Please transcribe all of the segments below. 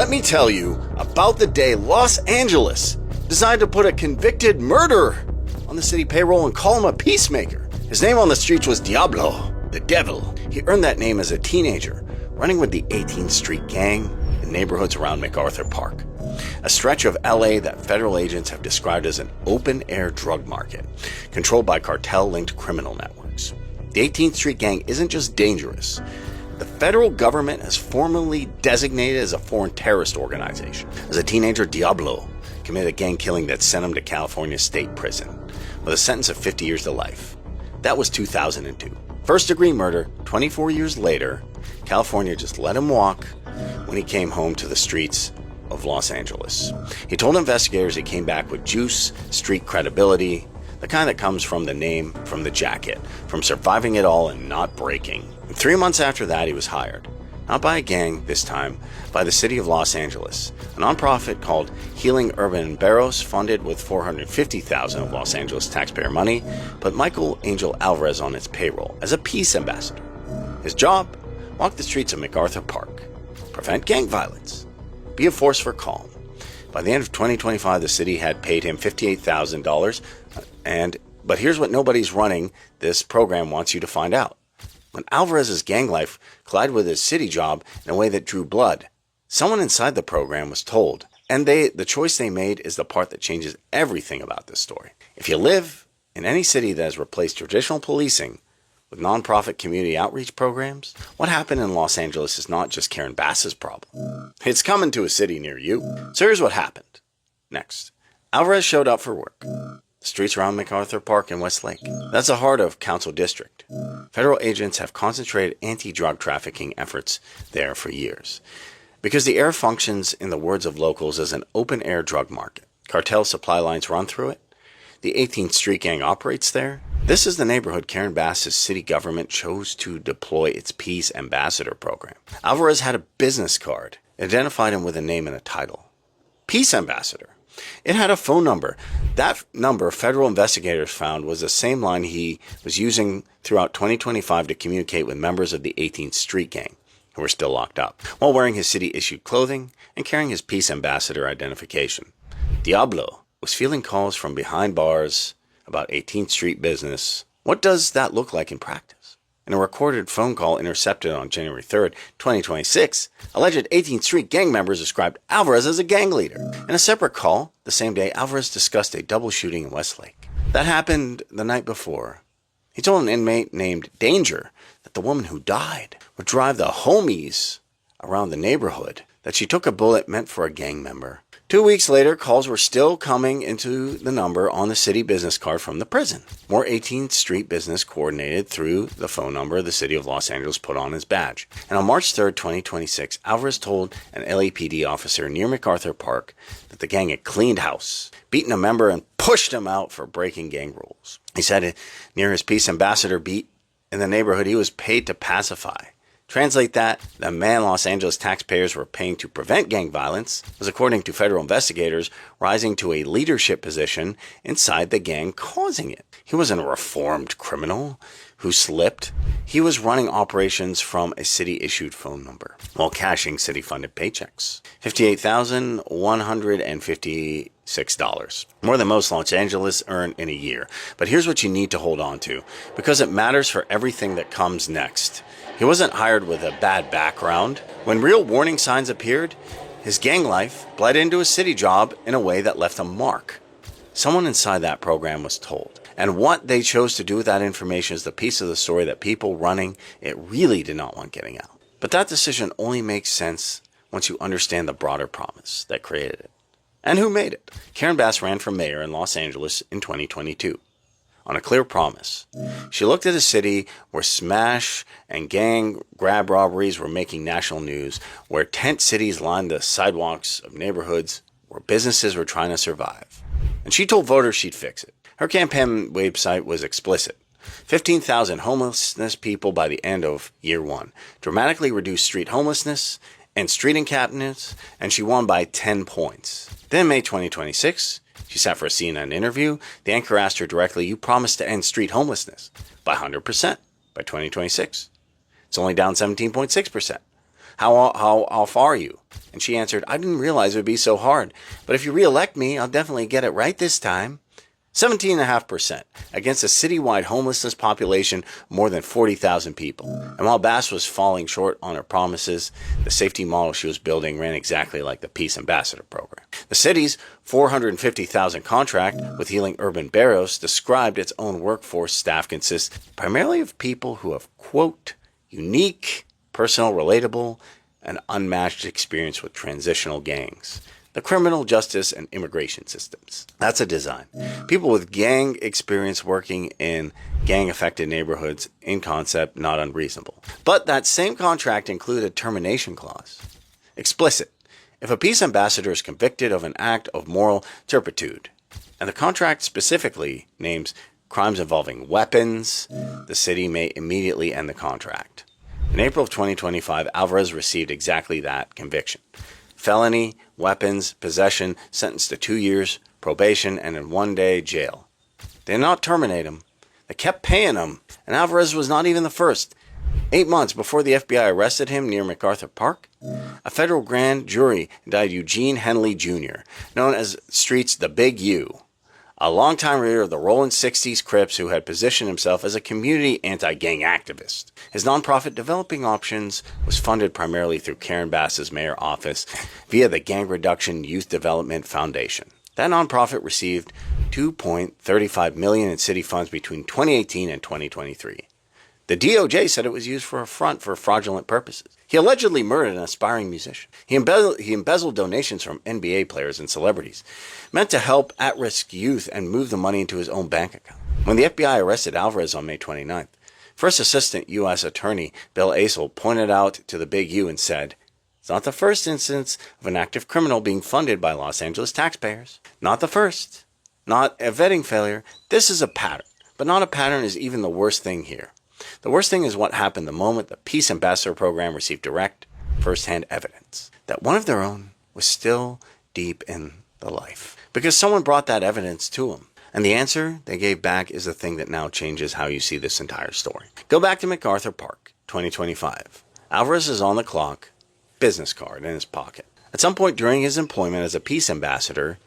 let me tell you about the day Los Angeles decided to put a convicted murderer on the city payroll and call him a peacemaker. His name on the streets was Diablo, the devil. He earned that name as a teenager, running with the 18th Street Gang in neighborhoods around MacArthur Park, a stretch of LA that federal agents have described as an open-air drug market, controlled by cartel-linked criminal networks. The 18th Street Gang isn't just dangerous. The federal government has formally designated as a foreign terrorist organization. As a teenager, Diablo committed a gang killing that sent him to California State Prison with a sentence of 50 years to life. That was 2002. First-degree murder. 24 years later, California just let him walk when he came home to the streets of Los Angeles. He told investigators he came back with juice, street credibility, the kind that comes from the name, from the jacket, from surviving it all and not breaking. And 3 months after that, he was hired. Not by a gang, this time, by the city of Los Angeles, a nonprofit called Healing Urban Barros, funded with $450,000 of Los Angeles taxpayer money, put Michael Angel Alvarez on its payroll as a peace ambassador. His job? Walk the streets of MacArthur Park, prevent gang violence, be a force for calm. By the end of 2025, the city had paid him $58,000, but here's what nobody's running this program wants you to find out. When Alvarez's gang life collided with his city job in a way that drew blood, someone inside the program was told, and the choice they made is the part that changes everything about this story. If you live in any city that has replaced traditional policing with nonprofit community outreach programs, what happened in Los Angeles is not just Karen Bass's problem. It's coming to a city near you. So here's what happened. Next, Alvarez showed up for work. The streets around MacArthur Park and Westlake. That's the heart of Council District. Federal agents have concentrated anti-drug trafficking efforts there for years. Because the area functions, in the words of locals, as an open-air drug market. Cartel supply lines run through it. The 18th Street Gang operates there. This is the neighborhood Karen Bass's city government chose to deploy its Peace Ambassador program. Alvarez had a business card. It identified him with a name and a title. Peace Ambassador. It had a phone number. That number federal investigators found was the same line he was using throughout 2025 to communicate with members of the 18th Street Gang, who were still locked up, while wearing his city-issued clothing and carrying his Peace Ambassador identification. Diablo was fielding calls from behind bars about 18th Street business. What does that look like in practice? In a recorded phone call intercepted on January 3rd, 2026, alleged 18th Street Gang members described Alvarez as a gang leader. In a separate call, the same day, Alvarez discussed a double shooting in Westlake. That happened the night before. He told an inmate named Danger that the woman who died would drive the homies around the neighborhood, that she took a bullet meant for a gang member. 2 weeks later, calls were still coming into the number on the city business card from the prison. More 18th Street business coordinated through the phone number the city of Los Angeles put on his badge. And on March 3rd, 2026, Alvarez told an LAPD officer near MacArthur Park that the gang had cleaned house, beaten a member, and pushed him out for breaking gang rules. He said near his Peace Ambassador beat in the neighborhood, he was paid to pacify. Translate that, the man Los Angeles taxpayers were paying to prevent gang violence was, according to federal investigators, rising to a leadership position inside the gang causing it. He wasn't a reformed criminal who slipped. He was running operations from a city-issued phone number while cashing city-funded paychecks. $58,156. More than most Los Angeles earn in a year. But here's what you need to hold on to, because it matters for everything that comes next. He wasn't hired with a bad background. When real warning signs appeared, his gang life bled into his city job in a way that left a mark. Someone inside that program was told. And what they chose to do with that information is the piece of the story that people running it really did not want getting out. But that decision only makes sense once you understand the broader promise that created it. And who made it? Karen Bass ran for mayor in Los Angeles in 2022. On a clear promise. She looked at a city where smash and gang grab robberies were making national news, where tent cities lined the sidewalks of neighborhoods, where businesses were trying to survive. And she told voters she'd fix it. Her campaign website was explicit. 15,000 homelessness people by the end of year one. Dramatically reduced street homelessness and street encampments, and she won by 10 points. Then in May 2026, she sat for a CNN interview. The anchor asked her directly, "You promised to end street homelessness by 100% by 2026. It's only down 17.6%. How off are you? And she answered, I didn't realize it would be so hard. But if you re-elect me, I'll definitely get it right this time. 17.5% against a citywide homelessness population of more than 40,000 people. And while Bass was falling short on her promises, the safety model she was building ran exactly like the Peace Ambassador program. The city's $450,000 contract with Healing Urban Barrios described its own workforce staff consists primarily of people who have, quote, unique, personal, relatable, and unmatched experience with transitional gangs, the criminal justice and immigration systems. That's a design. People with gang experience working in gang-affected neighborhoods, in concept, not unreasonable. But that same contract included a termination clause. Explicit. If a peace ambassador is convicted of an act of moral turpitude, and the contract specifically names crimes involving weapons, the city may immediately end the contract. In April of 2025, Alvarez received exactly that conviction. Felony, weapons, possession, sentenced to 2 years, probation, and in 1 day jail. They did not terminate him. They kept paying him, and Alvarez was not even the first. 8 months before the FBI arrested him near MacArthur Park, a federal grand jury indicted Eugene Henley Jr., known as Street's the Big U, a longtime leader of the Rolling 60s Crips who had positioned himself as a community anti-gang activist. His nonprofit Developing Options was funded primarily through Karen Bass's mayor office via the Gang Reduction Youth Development Foundation. That nonprofit received $2.35 million in city funds between 2018 and 2023. The DOJ said it was used for a front for fraudulent purposes. He allegedly murdered an aspiring musician. He embezzled donations from NBA players and celebrities, meant to help at-risk youth and move the money into his own bank account. When the FBI arrested Alvarez on May 29th, First Assistant U.S. Attorney Bill Asel pointed out to the Big U and said, it's not the first instance of an active criminal being funded by Los Angeles taxpayers. Not the first. Not a vetting failure. This is a pattern. But not a pattern is even the worst thing here. The worst thing is what happened the moment the Peace Ambassador program received direct, first-hand evidence that one of their own was still deep in the life. Because someone brought that evidence to them. And the answer they gave back is the thing that now changes how you see this entire story. Go back to MacArthur Park, 2025. Alvarez is on the clock, business card in his pocket. At some point during his employment as a peace ambassador,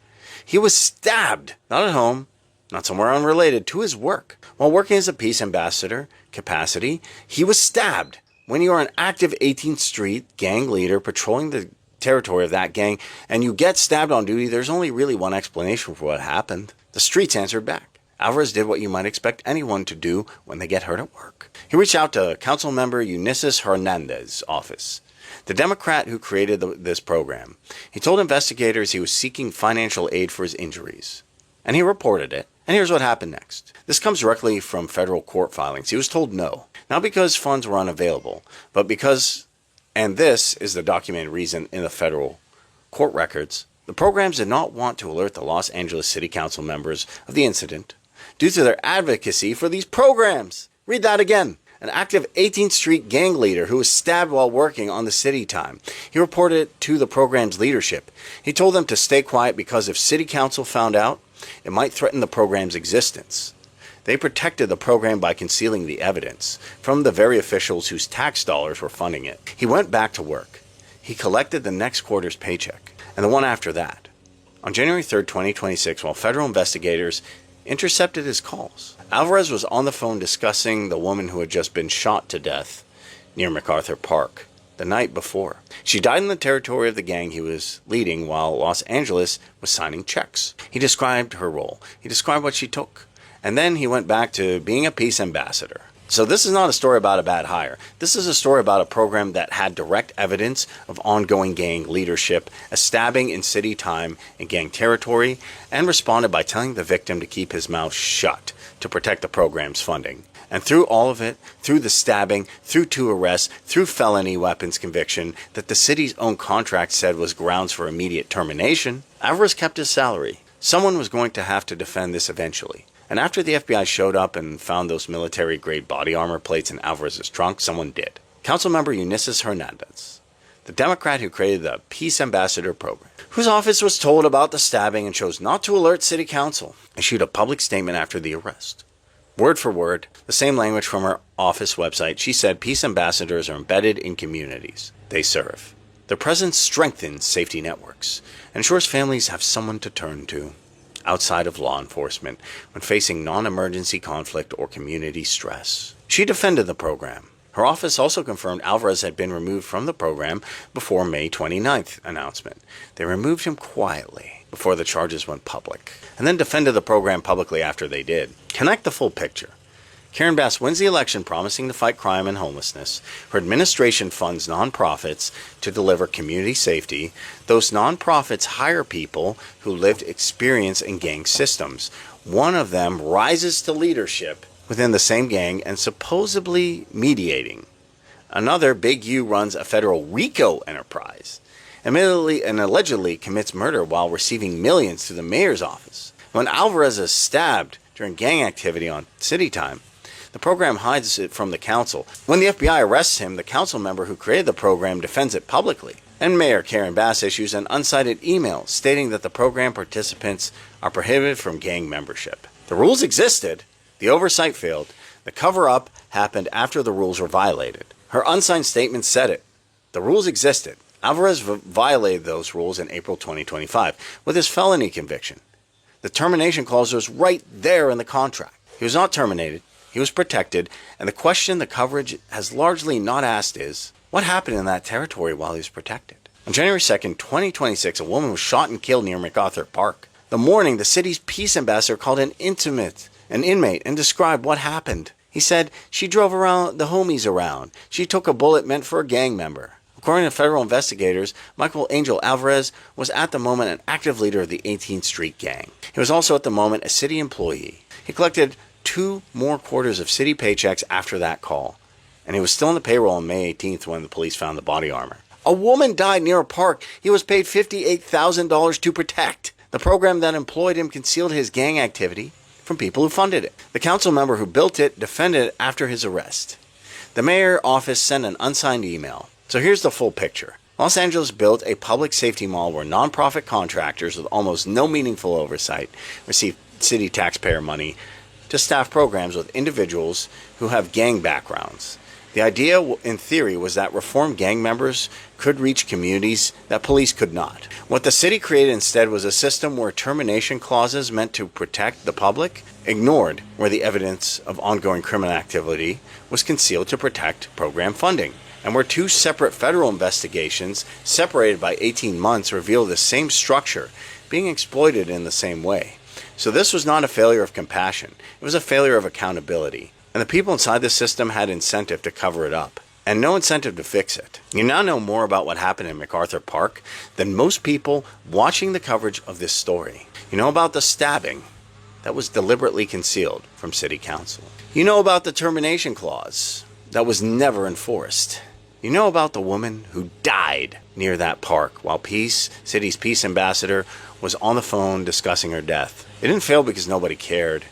he was stabbed, not at home, not somewhere unrelated to his work. While working as a peace ambassador capacity, he was stabbed. When you are an active 18th Street gang leader patrolling the territory of that gang and you get stabbed on duty, there's only really one explanation for what happened. The streets answered back. Alvarez did what you might expect anyone to do when they get hurt at work. He reached out to council member Eunices Hernandez's office, the Democrat who created this program. He told investigators he was seeking financial aid for his injuries, and he reported it. And here's what happened next. This comes directly from federal court filings. He was told no, not because funds were unavailable, but because, and this is the documented reason in the federal court records, the programs did not want to alert the Los Angeles City Council members of the incident due to their advocacy for these programs. Read that again. An active 18th Street gang leader who was stabbed while working on the city time. He reported it to the program's leadership. He told them to stay quiet because if City Council found out, it might threaten the program's existence. They protected the program by concealing the evidence from the very officials whose tax dollars were funding it. He went back to work. He collected the next quarter's paycheck, and the one after that. On January 3rd, 2026, while federal investigators intercepted his calls, Alvarez was on the phone discussing the woman who had just been shot to death near MacArthur Park the night before. She died in the territory of the gang he was leading while Los Angeles was signing checks. He described her role. He described what she took. And then he went back to being a peace ambassador. So this is not a story about a bad hire. This is a story about a program that had direct evidence of ongoing gang leadership, a stabbing in city time in gang territory, and responded by telling the victim to keep his mouth shut to protect the program's funding. And through all of it, through the stabbing, through 2 arrests, through felony weapons conviction that the city's own contract said was grounds for immediate termination, Alvarez kept his salary. Someone was going to have to defend this eventually. And after the FBI showed up and found those military-grade body armor plates in Alvarez's trunk, someone did. Councilmember Eunices Hernandez, the Democrat who created the Peace Ambassador program, whose office was told about the stabbing and chose not to alert City Council, issued a public statement after the arrest. Word for word, the same language from her office website. She said peace ambassadors are embedded in communities they serve. Their presence strengthens safety networks and ensures families have someone to turn to outside of law enforcement when facing non-emergency conflict or community stress. She defended the program. Her office also confirmed Alvarez had been removed from the program before May 29th announcement. They removed him quietly before the charges went public, and then defended the program publicly after they did. Connect the full picture. Karen Bass wins the election promising to fight crime and homelessness. Her administration funds nonprofits to deliver community safety. Those nonprofits hire people who lived experience in gang systems. One of them rises to leadership within the same gang and supposedly mediating. Another, Big U, runs a federal RICO enterprise. Admittedly and allegedly commits murder while receiving millions through the mayor's office. When Alvarez is stabbed during gang activity on city time, the program hides it from the council. When the FBI arrests him, the council member who created the program defends it publicly. And Mayor Karen Bass issues an unsigned email stating that the program participants are prohibited from gang membership. The rules existed. The oversight failed. The cover-up happened after the rules were violated. Her unsigned statement said it. The rules existed. Alvarez violated those rules in April 2025 with his felony conviction. The termination clause was right there in the contract. He was not terminated. He was protected. And the question the coverage has largely not asked is, what happened in that territory while he was protected? On January 2nd, 2026, a woman was shot and killed near MacArthur Park. The morning, the city's peace ambassador called an inmate, and described what happened. He said she drove the homies around. She took a bullet meant for a gang member. According to federal investigators, Michael Angel Alvarez was at the moment an active leader of the 18th Street Gang. He was also at the moment a city employee. He collected 2 more quarters of city paychecks after that call, and he was still on the payroll on May 18th when the police found the body armor. A woman died near a park he was paid $58,000 to protect. The program that employed him concealed his gang activity from people who funded it. The council member who built it defended it after his arrest. The mayor's office sent an unsigned email. So here's the full picture. Los Angeles built a public safety mall where nonprofit contractors with almost no meaningful oversight receive city taxpayer money to staff programs with individuals who have gang backgrounds. The idea, in theory, was that reformed gang members could reach communities that police could not. What the city created instead was a system where termination clauses meant to protect the public ignored where the evidence of ongoing criminal activity was concealed to protect program funding, and where 2 separate federal investigations, separated by 18 months, revealed the same structure being exploited in the same way. So this was not a failure of compassion. It was a failure of accountability. And the people inside the system had incentive to cover it up, and no incentive to fix it. You now know more about what happened in MacArthur Park than most people watching the coverage of this story. You know about the stabbing that was deliberately concealed from City Council. You know about the termination clause that was never enforced. You know about the woman who died near that park while City's peace ambassador was on the phone discussing her death. It didn't fail because nobody cared.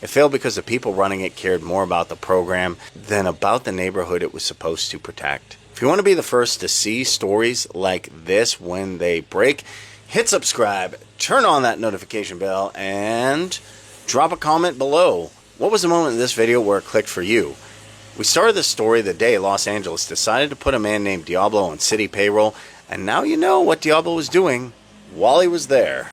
It failed because the people running it cared more about the program than about the neighborhood it was supposed to protect. If you want to be the first to see stories like this when they break, hit subscribe, turn on that notification bell, and drop a comment below. What was the moment in this video where it clicked for you? We started this story the day Los Angeles decided to put a man named Diablo on city payroll, and now you know what Diablo was doing while he was there.